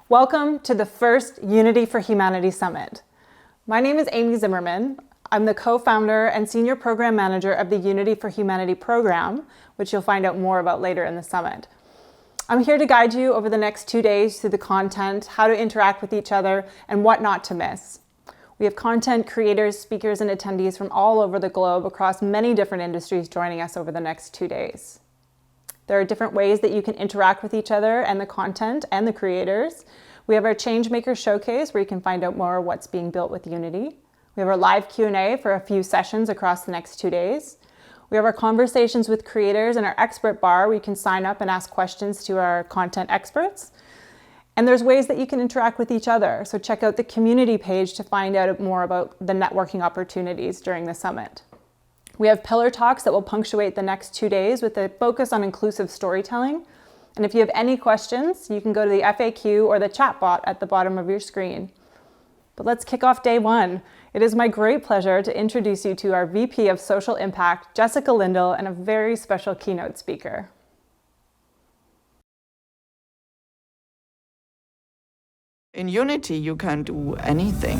Welcome to the first Unity for Humanity Summit. My name is Amy Zimmerman. I'm the co-founder and senior program manager of the Unity for Humanity program, which you'll find out more about later in the summit. I'm here to guide you over the next 2 days through the content, how to interact with each other, and what not to miss. We have content creators, speakers, and attendees from all over the globe across many different industries joining us over the next 2 days. There are different ways that you can interact with each other and the content and the creators. We have our Changemaker Showcase where you can find out more what's being built with Unity. We have our live Q&A for a few sessions across the next 2 days. We have our conversations with creators and our expert bar where you can sign up and ask questions to our content experts. And there's ways that you can interact with each other. So check out the community page to find out more about the networking opportunities during the summit. We have pillar talks that will punctuate the next 2 days with a focus on inclusive storytelling. And if you have any questions, you can go to the FAQ or the chat bot at the bottom of your screen. But let's kick off day one. It is my great pleasure to introduce you to our VP of Social Impact, Jessica Lindell, and a very special keynote speaker. In Unity, you can do anything.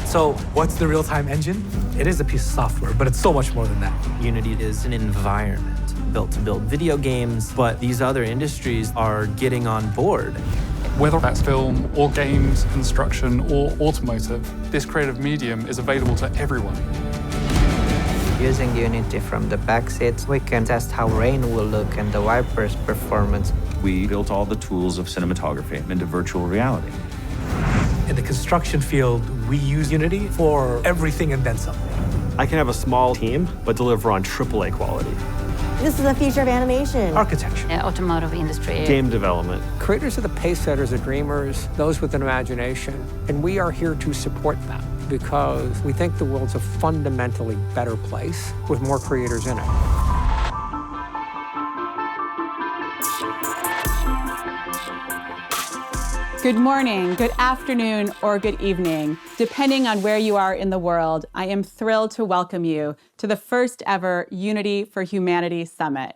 So what's the real-time engine? It is a piece of software, but it's so much more than that. Unity is an environment built to build video games, but these other industries are getting on board. Whether that's film or games, construction or automotive, this creative medium is available to everyone. Using Unity from the backseats, we can test how rain will look and the wipers' performance. We built all the tools of cinematography into virtual reality. In the construction field, we use Unity for everything and then some. I can have a small team, but deliver on AAA quality. This is the future of animation. Architecture. Automotive industry. Game development. Creators are the pace setters, the dreamers, those with an imagination, and we are here to support them because we think the world's a fundamentally better place with more creators in it. Good morning, good afternoon, or good evening. Depending on where you are in the world, I am thrilled to welcome you to the first ever Unity for Humanity Summit.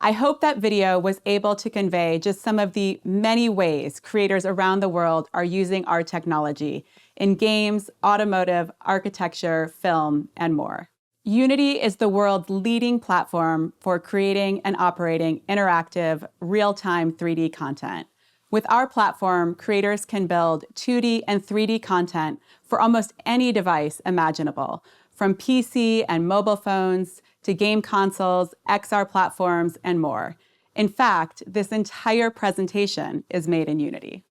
I hope that video was able to convey just some of the many ways creators around the world are using our technology in games, automotive, architecture, film, and more. Unity is the world's leading platform for creating and operating interactive, real-time 3D content. With our platform, creators can build 2D and 3D content for almost any device imaginable, from PC and mobile phones to game consoles, XR platforms, and more. In fact, this entire presentation is made in Unity.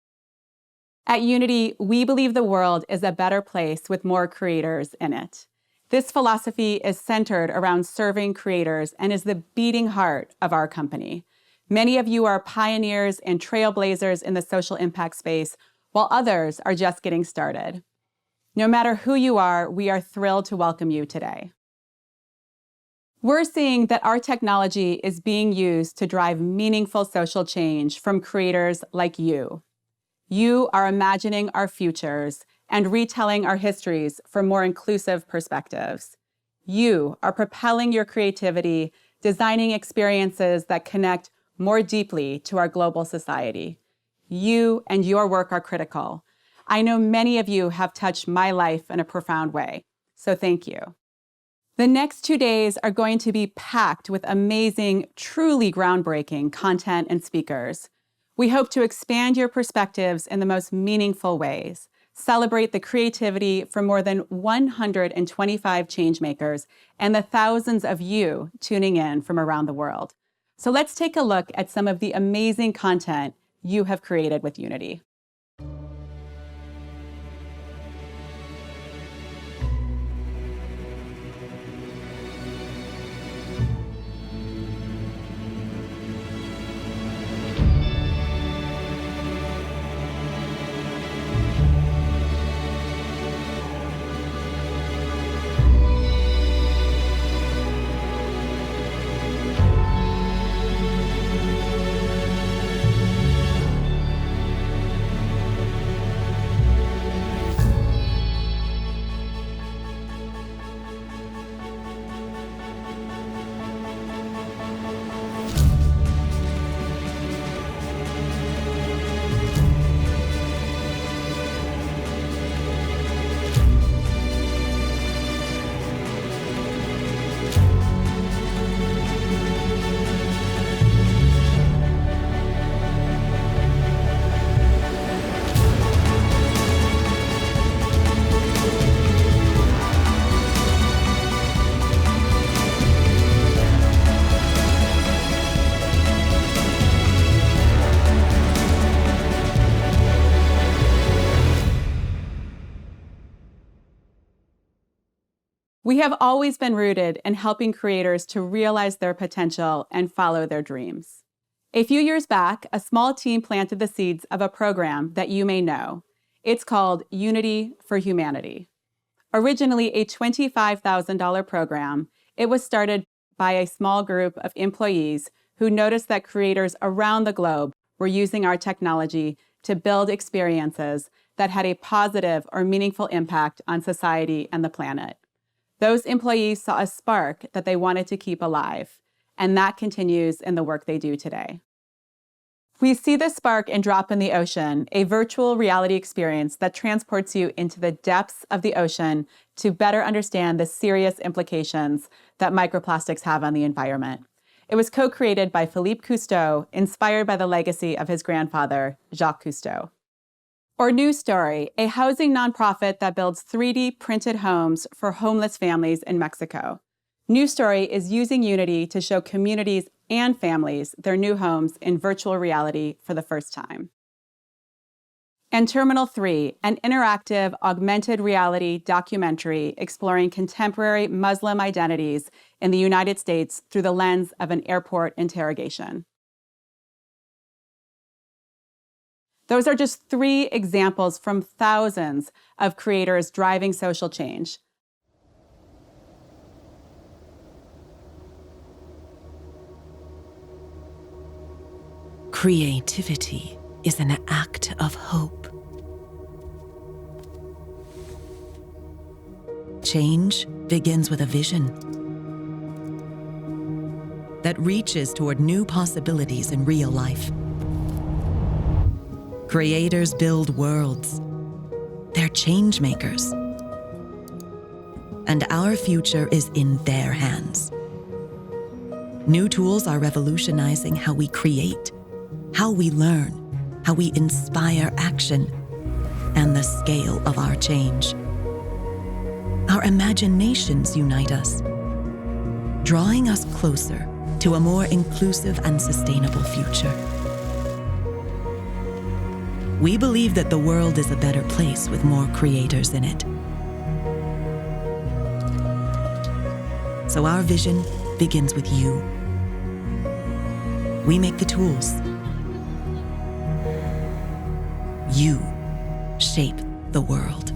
At Unity, we believe the world is a better place with more creators in it. This philosophy is centered around serving creators and is the beating heart of our company. Many of you are pioneers and trailblazers in the social impact space, while others are just getting started. No matter who you are, we are thrilled to welcome you today. We're seeing that our technology is being used to drive meaningful social change from creators like you. You are imagining our futures and retelling our histories from more inclusive perspectives. You are propelling your creativity, designing experiences that connect more deeply to our global society. You and your work are critical. I know many of you have touched my life in a profound way, so thank you. The next 2 days are going to be packed with amazing, truly groundbreaking content and speakers. We hope to expand your perspectives in the most meaningful ways, celebrate the creativity from more than 125 changemakers and the thousands of you tuning in from around the world. So let's take a look at some of the amazing content you have created with Unity. We have always been rooted in helping creators to realize their potential and follow their dreams. A few years back, a small team planted the seeds of a program that you may know. It's called Unity for Humanity. Originally a $25,000 program, it was started by a small group of employees who noticed that creators around the globe were using our technology to build experiences that had a positive or meaningful impact on society and the planet. Those employees saw a spark that they wanted to keep alive, and that continues in the work they do today. We see the spark in Drop in the Ocean, a virtual reality experience that transports you into the depths of the ocean to better understand the serious implications that microplastics have on the environment. It was co-created by Philippe Cousteau, inspired by the legacy of his grandfather, Jacques Cousteau. Or New Story, a housing nonprofit that builds 3D printed homes for homeless families in Mexico. New Story is using Unity to show communities and families their new homes in virtual reality for the first time. And Terminal 3, an interactive augmented reality documentary exploring contemporary Muslim identities in the United States through the lens of an airport interrogation. Those are just 3 examples from thousands of creators driving social change. Creativity is an act of hope. Change begins with a vision that reaches toward new possibilities in real life. Creators build worlds. They're change makers. And our future is in their hands. New tools are revolutionizing how we create, how we learn, how we inspire action, and the scale of our change. Our imaginations unite us, drawing us closer to a more inclusive and sustainable future. We believe that the world is a better place with more creators in it. So our vision begins with you. We make the tools. You shape the world.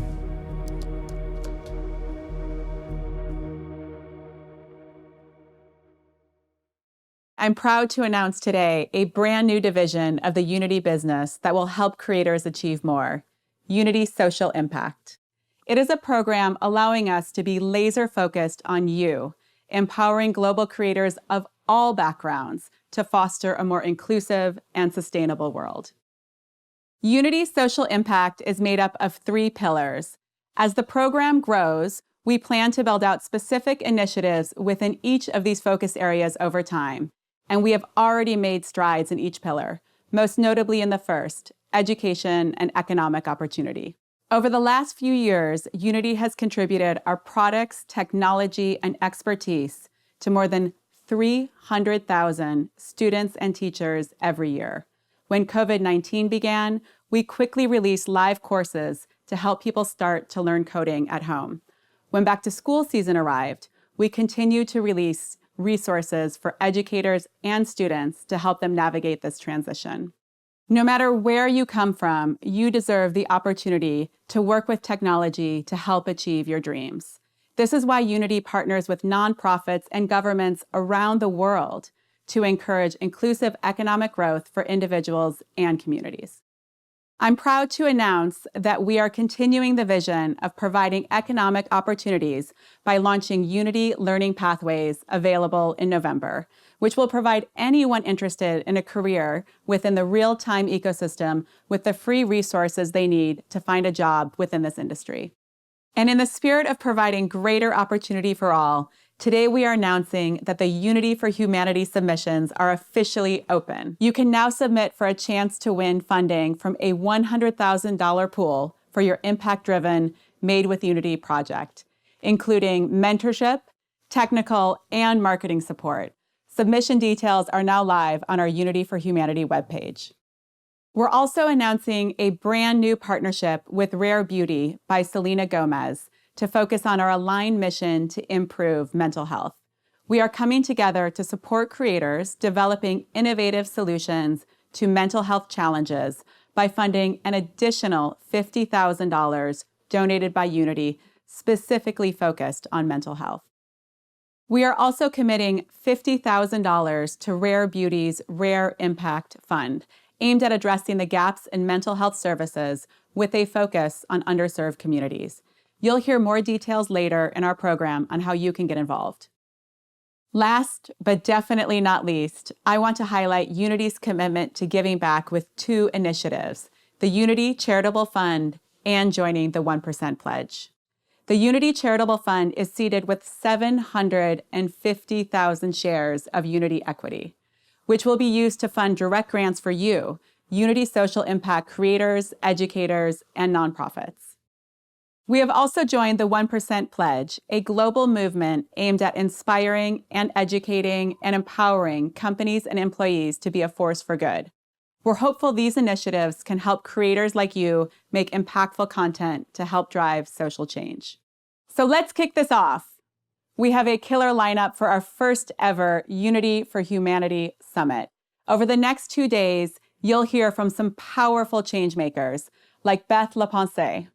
I'm proud to announce today a brand new division of the Unity business that will help creators achieve more, Unity Social Impact. It is a program allowing us to be laser focused on you, empowering global creators of all backgrounds to foster a more inclusive and sustainable world. Unity Social Impact is made up of 3 pillars. As the program grows, we plan to build out specific initiatives within each of these focus areas over time. And we have already made strides in each pillar, most notably in the first, education and economic opportunity. Over the last few years, Unity has contributed our products, technology, and expertise to more than 300,000 students and teachers every year. When COVID-19 began, we quickly released live courses to help people start to learn coding at home. When back to school season arrived, we continued to release resources for educators and students to help them navigate this transition. No matter where you come from, you deserve the opportunity to work with technology to help achieve your dreams. This is why Unity partners with nonprofits and governments around the world to encourage inclusive economic growth for individuals and communities. I'm proud to announce that we are continuing the vision of providing economic opportunities by launching Unity Learning Pathways available in November, which will provide anyone interested in a career within the real-time ecosystem with the free resources they need to find a job within this industry. And in the spirit of providing greater opportunity for all, today we are announcing that the Unity for Humanity submissions are officially open. You can now submit for a chance to win funding from a $100,000 pool for your impact-driven Made with Unity project, including mentorship, technical, and marketing support. Submission details are now live on our Unity for Humanity webpage. We're also announcing a brand new partnership with Rare Beauty by Selena Gomez to focus on our aligned mission to improve mental health. We are coming together to support creators developing innovative solutions to mental health challenges by funding an additional $50,000 donated by Unity specifically focused on mental health. We are also committing $50,000 to Rare Beauty's Rare Impact Fund, aimed at addressing the gaps in mental health services with a focus on underserved communities. You'll hear more details later in our program on how you can get involved. Last, but definitely not least, I want to highlight Unity's commitment to giving back with two initiatives, the Unity Charitable Fund and joining the 1% Pledge. The Unity Charitable Fund is seeded with 750,000 shares of Unity equity, which will be used to fund direct grants for you, Unity social impact creators, educators, and nonprofits. We have also joined the 1% Pledge, a global movement aimed at inspiring and educating and empowering companies and employees to be a force for good. We're hopeful these initiatives can help creators like you make impactful content to help drive social change. So let's kick this off. We have a killer lineup for our first ever Unity for Humanity Summit. Over the next 2 days, you'll hear from some powerful changemakers like Beth Lapensee.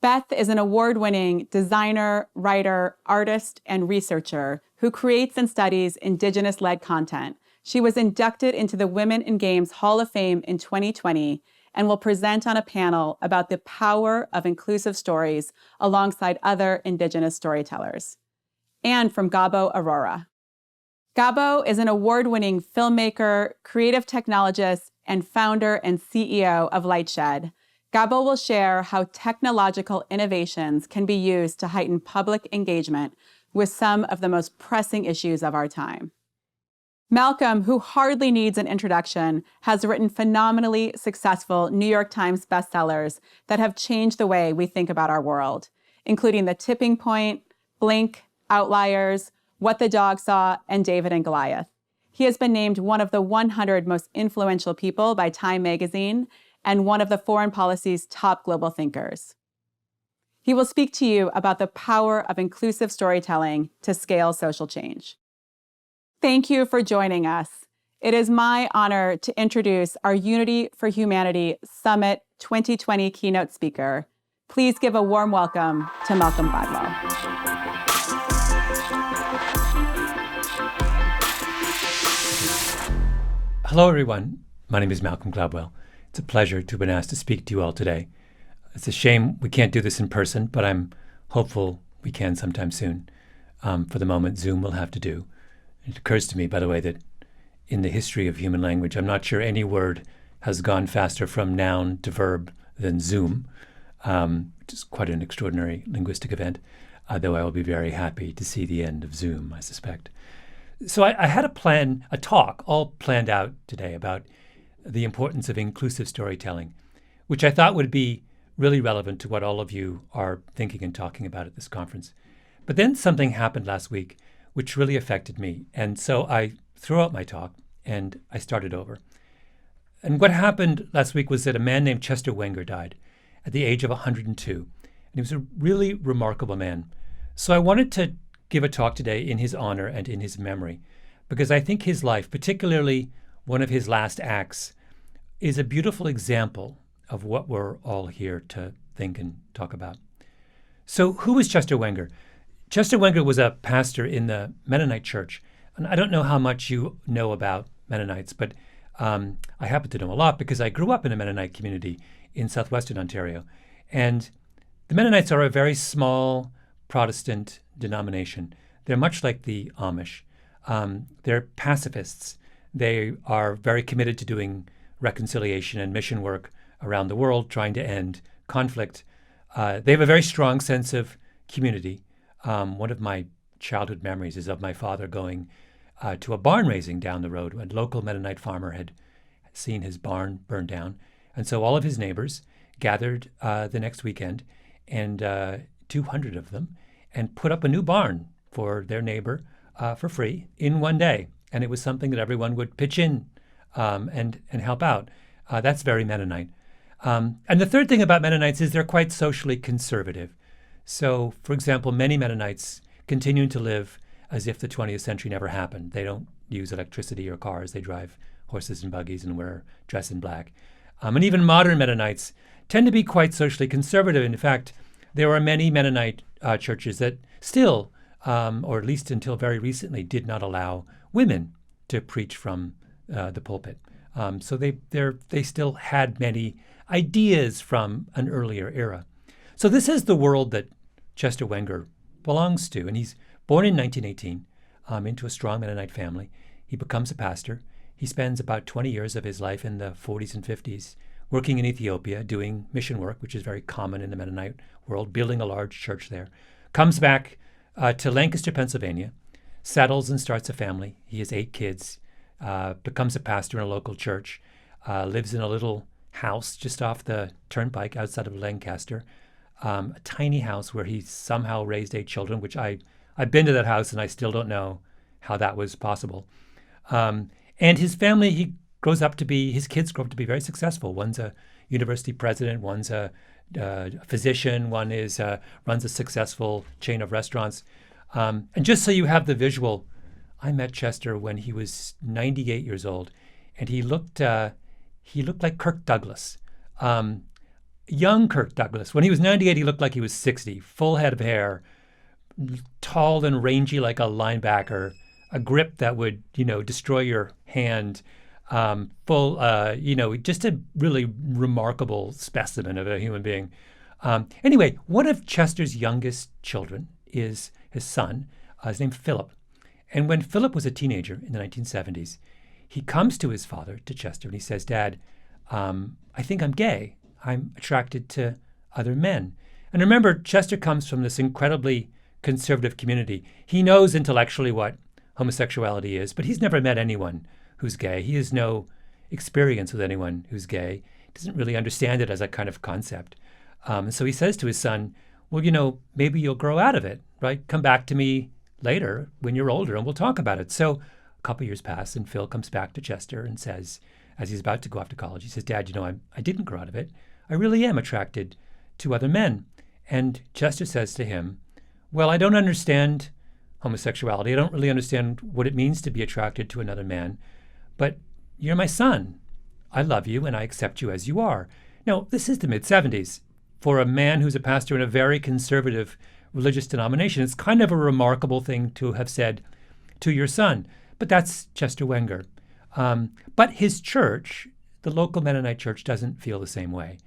Beth is an award-winning designer, writer, artist, and researcher who creates and studies Indigenous-led content. She was inducted into the Women in Games Hall of Fame in 2020 and will present on a panel about the power of inclusive stories alongside other Indigenous storytellers. And from Gabo Aurora. Gabo is an award-winning filmmaker, creative technologist, and founder and CEO of Lightshed. Gabo will share how technological innovations can be used to heighten public engagement with some of the most pressing issues of our time. Malcolm, who hardly needs an introduction, has written phenomenally successful New York Times bestsellers that have changed the way we think about our world, including The Tipping Point, Blink, Outliers, What the Dog Saw, and David and Goliath. He has been named one of the 100 most influential people by Time magazine and one of the foreign policy's top global thinkers. He will speak to you about the power of inclusive storytelling to scale social change. Thank you for joining us. It is my honor to introduce our Unity for Humanity Summit 2020 keynote speaker. Please give a warm welcome to Malcolm Gladwell. Hello, everyone. My name is Malcolm Gladwell. It's a pleasure to have been asked to speak to you all today. It's a shame we can't do this in person, but I'm hopeful we can sometime soon. For the moment, Zoom will have to do. It occurs to me, by the way, that in the history of human language, I'm not sure any word has gone faster from noun to verb than Zoom, which is quite an extraordinary linguistic event, though I will be very happy to see the end of Zoom, I suspect. So I had a talk all planned out today about the importance of inclusive storytelling, which I thought would be really relevant to what all of you are thinking and talking about at this conference. But then something happened last week which really affected me. And so I threw out my talk and I started over. And what happened last week was that a man named Chester Wenger died at the age of 102. And he was a really remarkable man. So I wanted to give a talk today in his honor and in his memory, because I think his life, particularly one of his last acts, is a beautiful example of what we're all here to think and talk about. So who was Chester Wenger? Chester Wenger was a pastor in the Mennonite church. And I don't know how much you know about Mennonites, but I happen to know a lot because I grew up in a Mennonite community in southwestern Ontario. And the Mennonites are a very small Protestant denomination. They're much like the Amish. They're pacifists. They are very committed to doing reconciliation and mission work around the world, trying to end conflict. They have a very strong sense of community. One of my childhood memories is of my father going to a barn raising down the road. A local Mennonite farmer had seen his barn burn down. And so all of his neighbors gathered the next weekend, and 200 of them, and put up a new barn for their neighbor for free in one day. And it was something that everyone would pitch in and help out. That's very Mennonite. And the third thing about Mennonites is they're quite socially conservative. So, for example, many Mennonites continue to live as if the 20th century never happened. They don't use electricity or cars. They drive horses and buggies and dress in black. And even modern Mennonites tend to be quite socially conservative. In fact, there are many Mennonite churches that still, or at least until very recently, did not allow women to preach from the pulpit. So they still had many ideas from an earlier era. So this is the world that Chester Wenger belongs to. And he's born in 1918 into a strong Mennonite family. He becomes a pastor. He spends about 20 years of his life in the 40s and 50s working in Ethiopia, doing mission work, which is very common in the Mennonite world, building a large church there. Comes back to Lancaster, Pennsylvania, settles and starts a family. He has 8 kids, becomes a pastor in a local church, lives in a little house just off the turnpike outside of Lancaster, a tiny house where he somehow raised 8 children, which I've been to that house and I still don't know how that was possible. And his family, his kids grow up to be very successful. One's a university president, one's a physician, one runs a successful chain of restaurants. And just so you have the visual, I met Chester when he was 98 years old, and he looked like Kirk Douglas, young Kirk Douglas. When he was 98, he looked like he was 60, full head of hair, tall and rangy like a linebacker, a grip that would, destroy your hand, just a really remarkable specimen of a human being. Anyway, one of Chester's youngest children is his son. His name's Philip. And when Philip was a teenager in the 1970s, he comes to his father, to Chester, and he says, "Dad, I think I'm gay. I'm attracted to other men." And remember, Chester comes from this incredibly conservative community. He knows intellectually what homosexuality is, but he's never met anyone who's gay. He has no experience with anyone who's gay. He doesn't really understand it as a kind of concept. And so he says to his son, "Well, maybe you'll grow out of it, right? Come back to me later when you're older and we'll talk about it." So a couple years pass and Phil comes back to Chester and says, as he's about to go off to college, he says, "Dad, I didn't grow out of it. I really am attracted to other men." And Chester says to him, "Well, I don't understand homosexuality. I don't really understand what it means to be attracted to another man, but you're my son. I love you and I accept you as you are." Now, this is the mid-70s. For a man who's a pastor in a very conservative religious denomination, it's kind of a remarkable thing to have said to your son. But that's Chester Wenger. But his church, the local Mennonite church, doesn't feel the same way.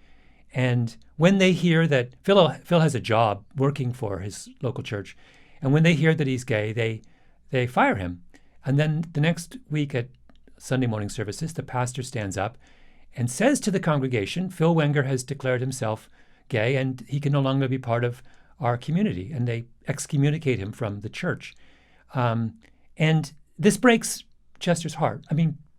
And when they hear that Phil has a job working for his local church, and when they hear that he's gay, they fire him. And then the next week at Sunday morning services, the pastor stands up and says to the congregation, "Phil Wenger has declared himself gay and he can no longer be part of our community." And they excommunicate him from the church. And this breaks Chester's heart.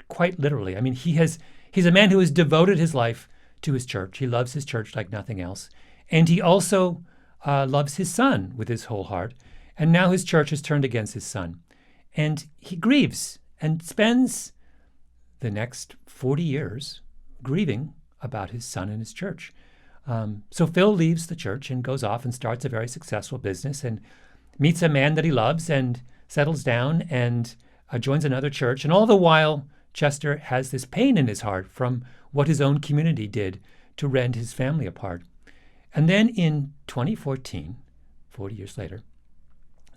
Quite literally. He's a man who has devoted his life to his church. He loves his church like nothing else. And he also loves his son with his whole heart. And now his church has turned against his son. And he grieves and spends the next 40 years grieving about his son and his church. So Phil leaves the church and goes off and starts a very successful business and meets a man that he loves and settles down and joins another church. And all the while, Chester has this pain in his heart from what his own community did to rend his family apart. And then in 2014, 40 years later,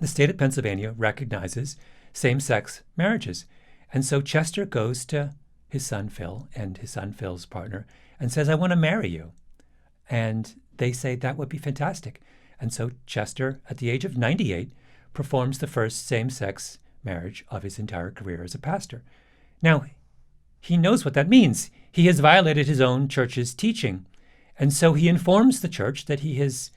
the state of Pennsylvania recognizes same-sex marriages. And so Chester goes to his son Phil and his son Phil's partner and says, "I want to marry you." And they say that would be fantastic. And so Chester, at the age of 98, performs the first same-sex marriage of his entire career as a pastor. Now, he knows what that means. He has violated his own church's teaching. And so he informs the church that he has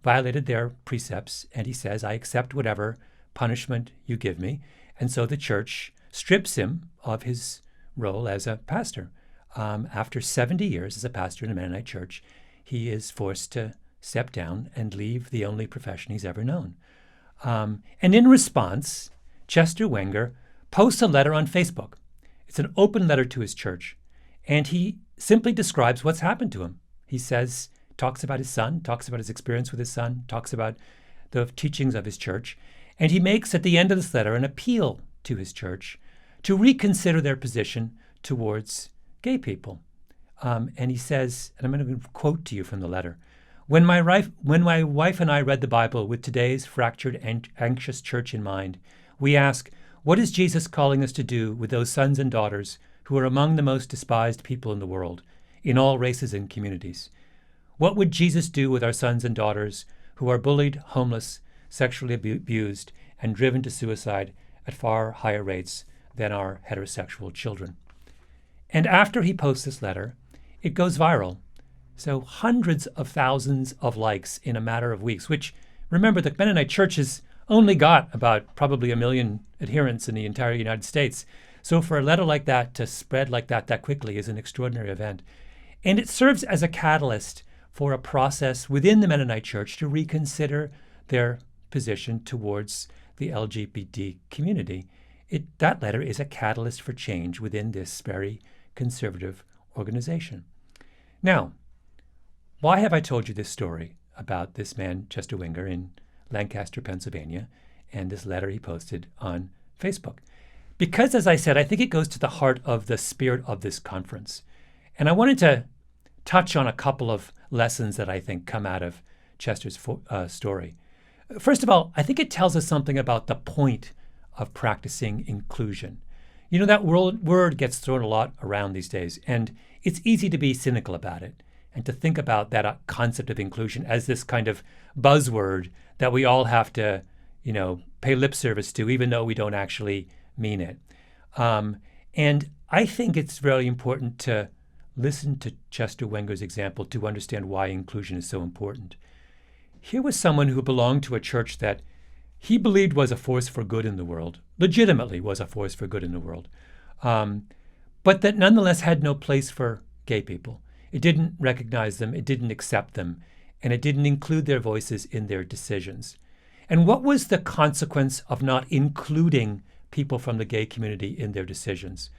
violated their precepts, and he says, "I accept whatever punishment you give me." And so the church strips him of his role as a pastor. After 70 years as a pastor in a Mennonite church, he is forced to step down and leave the only profession he's ever known. And in response, Chester Wenger posts a letter on Facebook. It's an open letter to his church, and he simply describes what's happened to him. He says talks about his son, talks about his experience with his son, talks about the teachings of his church. And he makes at the end of this letter an appeal to his church to reconsider their position towards gay people. And he says, and I'm going to quote to you from the letter, when my wife and I read the Bible with today's fractured and anxious church in mind, we ask, what is Jesus calling us to do with those sons and daughters who are among the most despised people in the world, in all races and communities? What would Jesus do with our sons and daughters who are bullied, homeless, sexually abused, and driven to suicide at far higher rates than our heterosexual children? And after he posts this letter, it goes viral. So hundreds of thousands of likes in a matter of weeks, which, remember, the Mennonite Church has only got about probably 1 million adherents in the entire United States. So for a letter like that to spread like that quickly is an extraordinary event. And it serves as a catalyst for a process within the Mennonite Church to reconsider their position towards the LGBT community. That letter is a catalyst for change within this very conservative organization. Now, why have I told you this story about this man, Chester Wenger, in Lancaster, Pennsylvania, and this letter he posted on Facebook? Because, as I said, I think it goes to the heart of the spirit of this conference. And I wanted to touch on a couple of lessons that I think come out of Chester's story. First of all, I think it tells us something about the point of practicing inclusion. You know, that word gets thrown a lot around these days, and it's easy to be cynical about it and to think about that concept of inclusion as this kind of buzzword that we all have to, pay lip service to, even though we don't actually mean it. And I think it's really important to listen to Chester Wenger's example to understand why inclusion is so important. Here was someone who belonged to a church that he believed was a force for good in the world, legitimately was a force for good in the world, but that nonetheless had no place for gay people. It didn't recognize them, it didn't accept them, and it didn't include their voices in their decisions. And what was the consequence of not including people from the gay community in their decisions?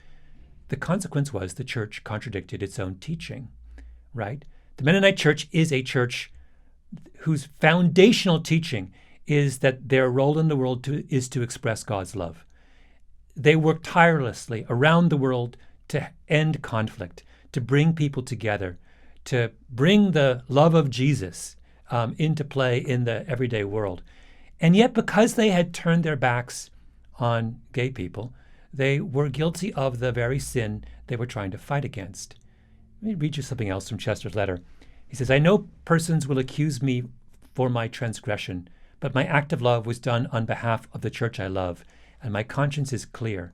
The consequence was the church contradicted its own teaching, right? The Mennonite Church is a church whose foundational teaching is that their role in the world is to express God's love. They work tirelessly around the world to end conflict, to bring people together, to bring the love of Jesus into play in the everyday world. And yet, because they had turned their backs on gay people, they were guilty of the very sin they were trying to fight against. Let me read you something else from Chester's letter. He says, I know persons will accuse me for my transgression, but my act of love was done on behalf of the church I love, and my conscience is clear.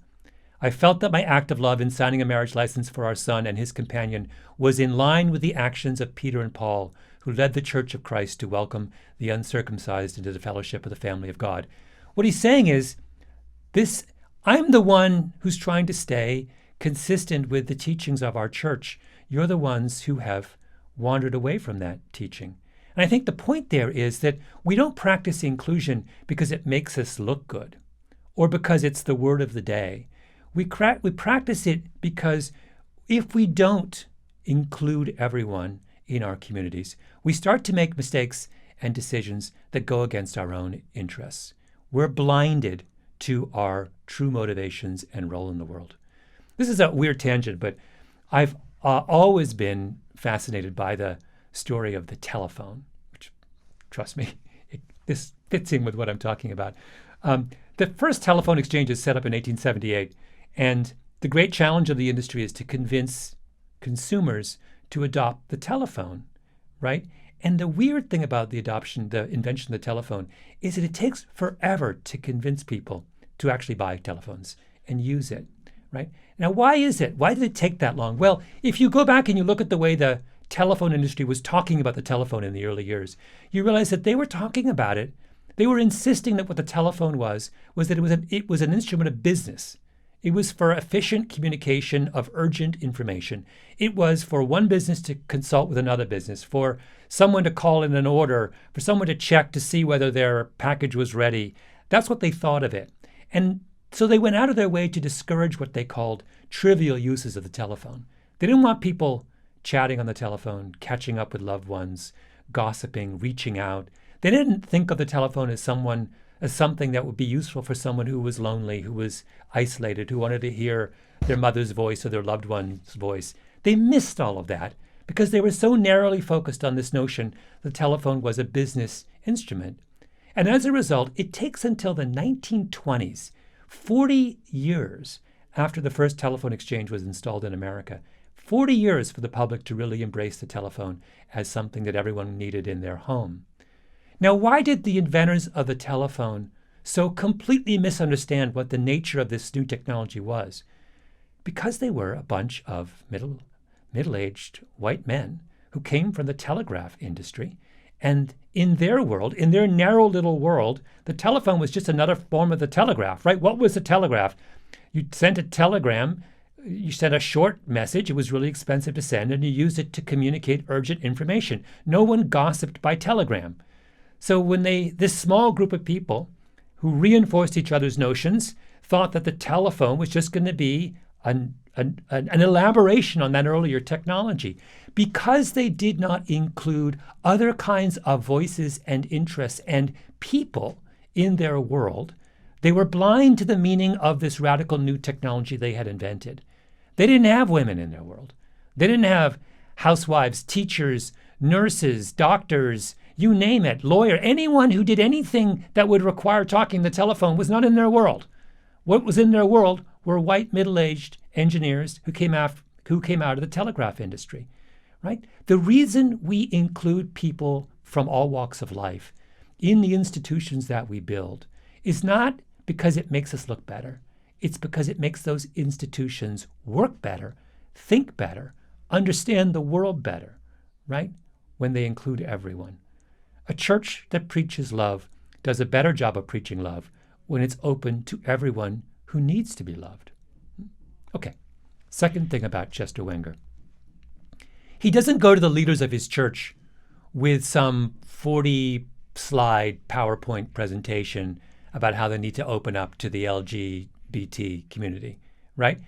I felt that my act of love in signing a marriage license for our son and his companion was in line with the actions of Peter and Paul, who led the Church of Christ to welcome the uncircumcised into the fellowship of the family of God. What he's saying is, I'm the one who's trying to stay consistent with the teachings of our church. You're the ones who have wandered away from that teaching. And I think the point there is that we don't practice inclusion because it makes us look good or because it's the word of the day. We practice it because if we don't include everyone in our communities, we start to make mistakes and decisions that go against our own interests. We're blinded to our true motivations and role in the world. This is a weird tangent, but I've always been fascinated by the story of the telephone, which, trust me, this fits in with what I'm talking about. The first telephone exchange is set up in 1878, and the great challenge of the industry is to convince consumers to adopt the telephone, right? And the weird thing about the invention of the telephone is that it takes forever to convince people to actually buy telephones and use it, right? Now, why is it? Why did it take that long? Well, if you go back and you look at the way the telephone industry was talking about the telephone in the early years, you realize that they were talking about it. They were insisting that what the telephone was that it was an instrument of business. It was for efficient communication of urgent information. It was for one business to consult with another business, for someone to call in an order, for someone to check to see whether their package was ready. That's what they thought of it. And so they went out of their way to discourage what they called trivial uses of the telephone. They didn't want people chatting on the telephone, catching up with loved ones, gossiping, reaching out. They didn't think of the telephone as something that would be useful for someone who was lonely, who was isolated, who wanted to hear their mother's voice or their loved one's voice. They missed all of that because they were so narrowly focused on this notion the telephone was a business instrument. And as a result, it takes until the 1920s, 40 years after the first telephone exchange was installed in America, 40 years for the public to really embrace the telephone as something that everyone needed in their home. Now, why did the inventors of the telephone so completely misunderstand what the nature of this new technology was? Because they were a bunch of middle-aged white men who came from the telegraph industry. And in their world, in their narrow little world, the telephone was just another form of the telegraph, right? What was the telegraph? You sent a telegram, you sent a short message, it was really expensive to send, and you used it to communicate urgent information. No one gossiped by telegram. So when this small group of people who reinforced each other's notions thought that the telephone was just going to be an elaboration on that earlier technology, because they did not include other kinds of voices and interests and people in their world, they were blind to the meaning of this radical new technology they had invented. They didn't have women in their world. They didn't have housewives, teachers, nurses, doctors, you name it, lawyer, anyone who did anything that would require talking the telephone was not in their world. What was in their world were white middle-aged engineers who came out of the telegraph industry, right? The reason we include people from all walks of life in the institutions that we build is not because it makes us look better. It's because it makes those institutions work better, think better, understand the world better, right? When they include everyone. A church that preaches love does a better job of preaching love when it's open to everyone who needs to be loved. Okay, second thing about Chester Wenger. He doesn't go to the leaders of his church with some 40-slide PowerPoint presentation about how they need to open up to the LGBT community, right?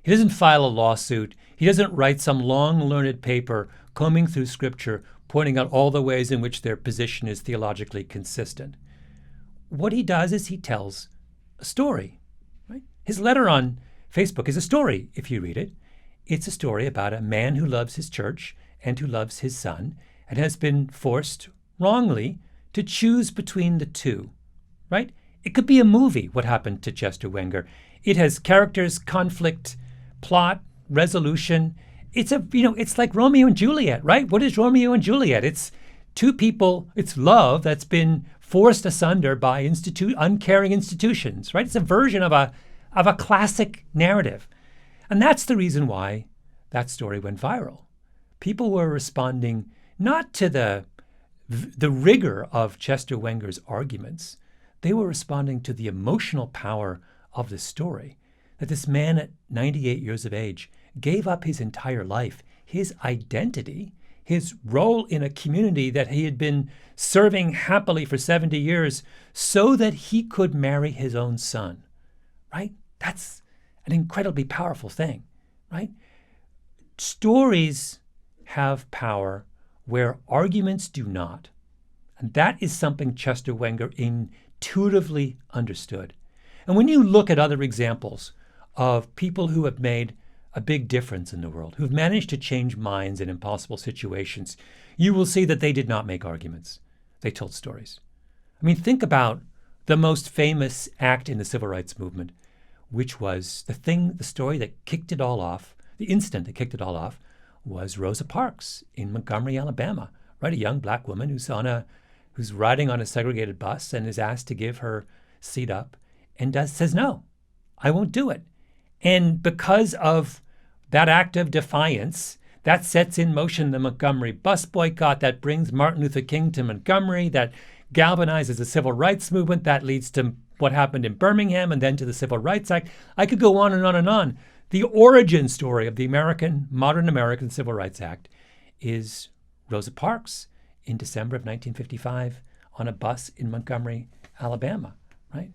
He doesn't file a lawsuit. He doesn't write some long, learned paper combing through Scripture, pointing out all the ways in which their position is theologically consistent. What he does is he tells a story, right? His letter on Facebook is a story, if you read it. It's a story about a man who loves his church and who loves his son and has been forced wrongly to choose between the two, right? It could be a movie, what happened to Chester Wenger. It has characters, conflict, plot, resolution. It's like Romeo and Juliet, right? What is Romeo and Juliet? It's two people, it's love that's been forced asunder by uncaring institutions, right? It's a version of a classic narrative. And that's the reason why that story went viral. People were responding not to the rigor of Chester Wenger's arguments. They were responding to the emotional power of the story, that this man at 98 years of age gave up his entire life, his identity, his role in a community that he had been serving happily for 70 years so that he could marry his own son, right? That's an incredibly powerful thing, right? Stories have power where arguments do not. And that is something Chester Wenger intuitively understood. And when you look at other examples of people who have made a big difference in the world, who've managed to change minds in impossible situations, you will see that they did not make arguments. They told stories. I mean, think about the most famous act in the civil rights movement, which was the story that kicked it all off, the incident that kicked it all off, was Rosa Parks in Montgomery, Alabama, right? A young black woman who's riding on a segregated bus and is asked to give her seat up and says, no, I won't do it. And because of that act of defiance, that sets in motion the Montgomery bus boycott, that brings Martin Luther King to Montgomery, that galvanizes the civil rights movement, that leads to what happened in Birmingham and then to the Civil Rights Act. I could go on and on and on. The origin story of the modern American Civil Rights Act is Rosa Parks in December of 1955 on a bus in Montgomery, Alabama, right?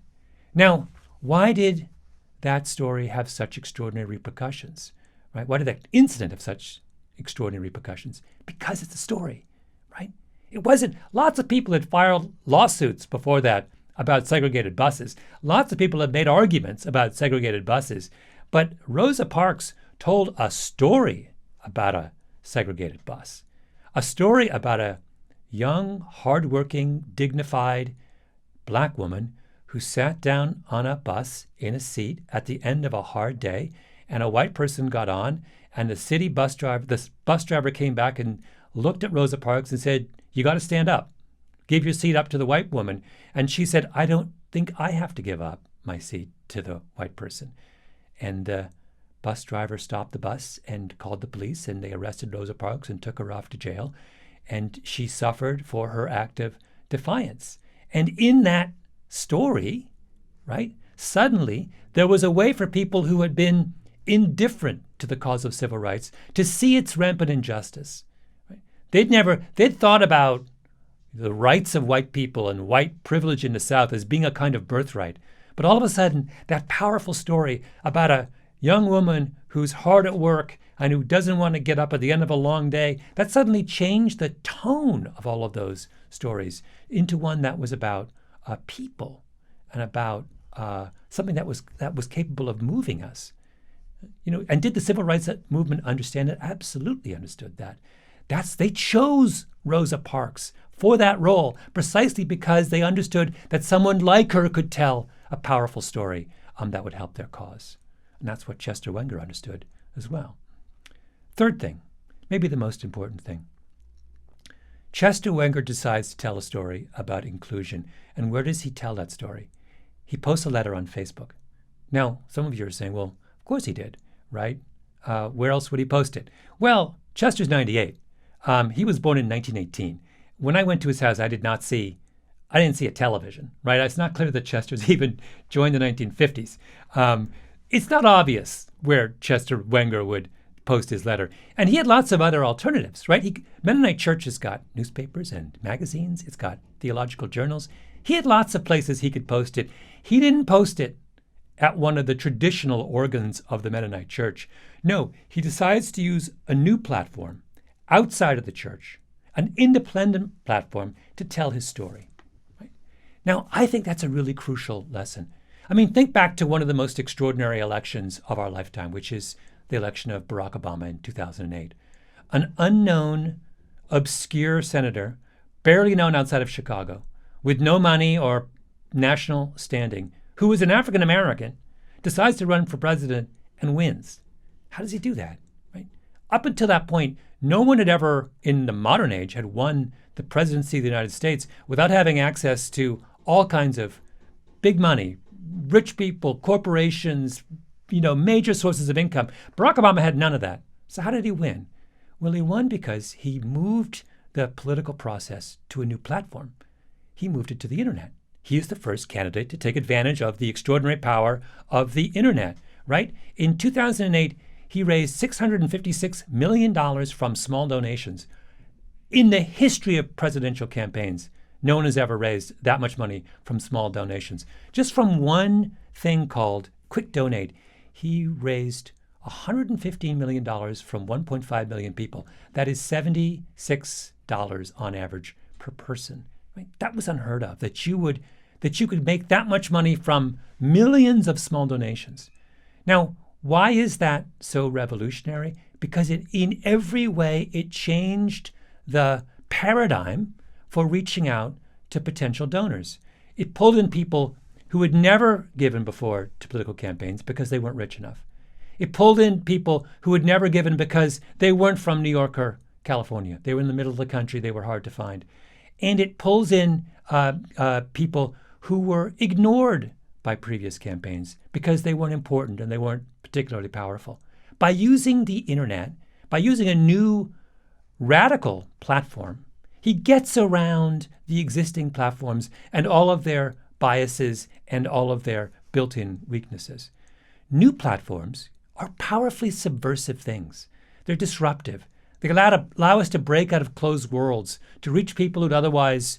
Now, why did that story have such extraordinary repercussions, right? Why did that incident have such extraordinary repercussions? Because it's a story, right? It wasn't, lots of people had filed lawsuits before that about segregated buses. Lots of people have made arguments about segregated buses. But Rosa Parks told a story about a segregated bus, a story about a young, hardworking, dignified Black woman who sat down on a bus in a seat at the end of a hard day, and a white person got on, and the bus driver came back and looked at Rosa Parks and said, "You got to stand up. Give your seat up to the white woman." And she said, "I don't think I have to give up my seat to the white person." And the bus driver stopped the bus and called the police, and they arrested Rosa Parks and took her off to jail. And she suffered for her act of defiance. And in that story, right, suddenly there was a way for people who had been indifferent to the cause of civil rights to see its rampant injustice. Right? They'd thought about the rights of white people and white privilege in the South as being a kind of birthright. But all of a sudden, that powerful story about a young woman who's hard at work and who doesn't want to get up at the end of a long day, that suddenly changed the tone of all of those stories into one that was about people and about something that was capable of moving us. And did the civil rights movement understand it? Absolutely understood that. They chose Rosa Parks for that role precisely because they understood that someone like her could tell a powerful story that would help their cause. And that's what Chester Wenger understood as well. Third thing, maybe the most important thing. Chester Wenger decides to tell a story about inclusion. And where does he tell that story? He posts a letter on Facebook. Now, some of you are saying, well, of course he did, right? Where else would he post it? Well, Chester's 98. He was born in 1918. When I went to his house, I didn't see a television, right? It's not clear that Chester's even joined the 1950s. It's not obvious where Chester Wenger would post his letter. And he had lots of other alternatives, right? Mennonite Church has got newspapers and magazines. It's got theological journals. He had lots of places he could post it. He didn't post it at one of the traditional organs of the Mennonite Church. No, he decides to use a new platform outside of the church, an independent platform to tell his story. Right? Now, I think that's a really crucial lesson. I mean, think back to one of the most extraordinary elections of our lifetime, which is the election of Barack Obama in 2008. An unknown, obscure senator, barely known outside of Chicago, with no money or national standing, who was an African American, decides to run for president and wins. How does he do that? Right? Up until that point, no one had ever, in the modern age, had won the presidency of the United States without having access to all kinds of big money, rich people, corporations, major sources of income. Barack Obama had none of that. So how did he win? Well, he won because he moved the political process to a new platform. He moved it to the internet. He is the first candidate to take advantage of the extraordinary power of the internet, right? In 2008, he raised $656 million from small donations. In the history of presidential campaigns, no one has ever raised that much money from small donations. Just from one thing called Quick Donate, he raised $115 million from 1.5 million people. That is $76 on average per person. Right? That was unheard of, that you could make that much money from millions of small donations. Now, why is that so revolutionary? Because in every way, it changed the paradigm for reaching out to potential donors. It pulled in people who had never given before to political campaigns because they weren't rich enough. It pulled in people who had never given because they weren't from New York or California. They were in the middle of the country. They were hard to find. And it pulls in people who were ignored by previous campaigns because they weren't important and they weren't particularly powerful. By using the internet, by using a new radical platform, he gets around the existing platforms and all of their biases and all of their built-in weaknesses. New platforms are powerfully subversive things. They're disruptive. They allow us to break out of closed worlds, to reach people who otherwise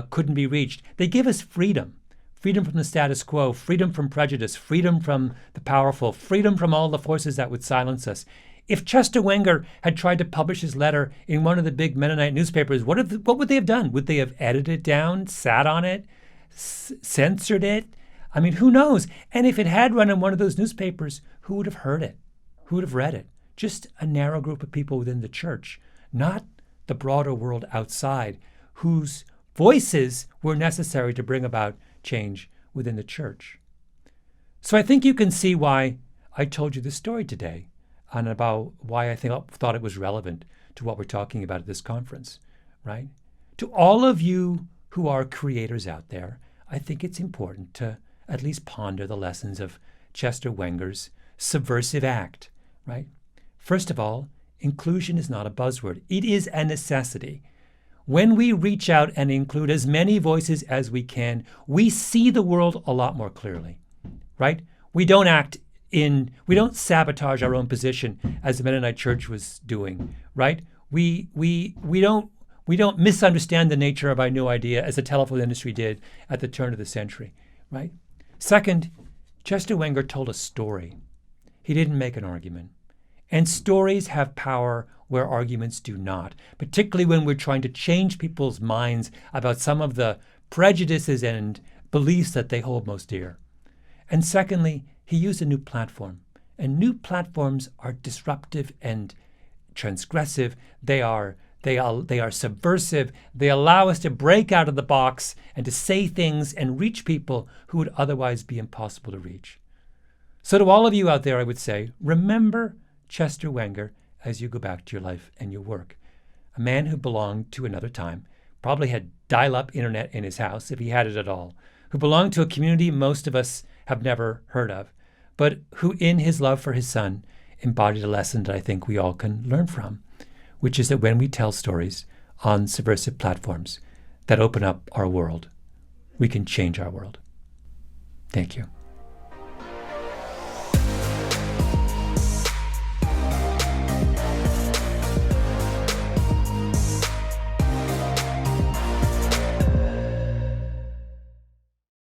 couldn't be reached. They give us freedom. Freedom from the status quo, freedom from prejudice, freedom from the powerful, freedom from all the forces that would silence us. If Chester Wenger had tried to publish his letter in one of the big Mennonite newspapers, what would they have done? Would they have edited it down, sat on it, censored it? I mean, who knows? And if it had run in one of those newspapers, who would have heard it? Who would have read it? Just a narrow group of people within the church, not the broader world outside, whose voices were necessary to bring about change within the church. So I think you can see why I told you this story today and about why I thought it was relevant to what we're talking about at this conference, right? To all of you who are creators out there, I think it's important to at least ponder the lessons of Chester Wenger's subversive act, right? First of all, inclusion is not a buzzword. It is a necessity. When we reach out and include as many voices as we can, we see the world a lot more clearly, right? We don't sabotage our own position as the Mennonite Church was doing, right? We don't misunderstand the nature of our new idea as the telephone industry did at the turn of the century, right? Second, Chester Wenger told a story. He didn't make an argument. And stories have power where arguments do not, particularly when we're trying to change people's minds about some of the prejudices and beliefs that they hold most dear. And secondly, he used a new platform. And new platforms are disruptive and transgressive. They are subversive. They allow us to break out of the box and to say things and reach people who would otherwise be impossible to reach. So to all of you out there, I would say, remember Chester Wenger as you go back to your life and your work. A man who belonged to another time, probably had dial-up internet in his house, if he had it at all, who belonged to a community most of us have never heard of, but who in his love for his son embodied a lesson that I think we all can learn from, which is that when we tell stories on subversive platforms that open up our world, we can change our world. Thank you.